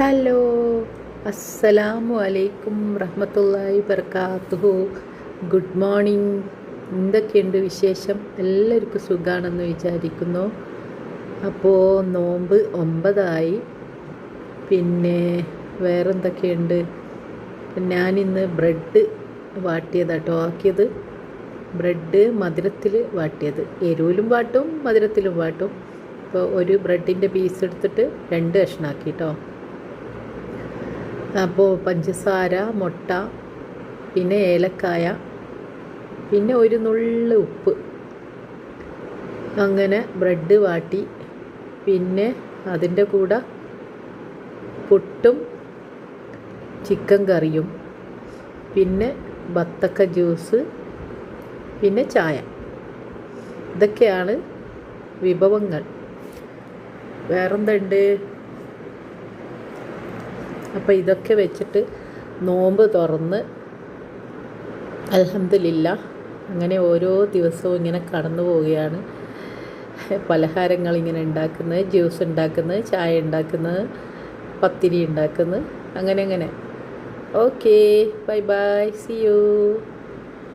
Hello, അസ്സലാമു അലൈക്കും റഹ്മത്തുള്ളാഹി വബറകാതുഹു. Good morning. എന്തൊക്കെയുണ്ട് വിശേഷം? എല്ലാവർക്കും സുഖമാണെന്ന് വിചാരിക്കുന്നു. അപ്പോൾ നോമ്പ് 9 പിന്നെ വേറെന്തൊക്കെയുണ്ട്? ഞാനിന്ന് ബ്രെഡ് വാട്ടിയതാട്ടോ ആക്കിയത്. ബ്രെഡ് മധുരത്തിൽ വാട്ടിയത്, എരിവിലും വാട്ടും മധുരത്തിലും വാട്ടും. അപ്പോൾ ഒരു ബ്രെഡിൻ്റെ പീസ് എടുത്തിട്ട് 2 കഷ്ണമാക്കി കേട്ടോ. അപ്പോൾ പഞ്ചസാര, മുട്ട, പിന്നെ ഏലക്കായ, പിന്നെ ഒരു നുള്ള് ഉപ്പ്, അങ്ങനെ ബ്രെഡ് വാട്ടി. പിന്നെ അതിൻ്റെ കൂടെ പുട്ടും ചിക്കൻ കറിയും, പിന്നെ ബത്തക്ക ജ്യൂസ്, പിന്നെ ചായ. ഇതൊക്കെയാണ് വിഭവങ്ങൾ. വേറെന്തുണ്ട്? അപ്പോൾ ഇതൊക്കെ വെച്ചിട്ട് നോമ്പ് തുറന്ന് അൽഹംദുലില്ലാ അങ്ങനെ ഓരോ ദിവസവും ഇങ്ങനെ കടന്നു പോവുകയാണ്. പലഹാരങ്ങൾ ഇങ്ങനെ ഉണ്ടാക്കുന്നത്, ജ്യൂസ് ഉണ്ടാക്കുന്നത്, ചായ ഉണ്ടാക്കുന്നത്, പത്തിരി ഉണ്ടാക്കുന്നത്, അങ്ങനെ. Okay, bye bye, see U.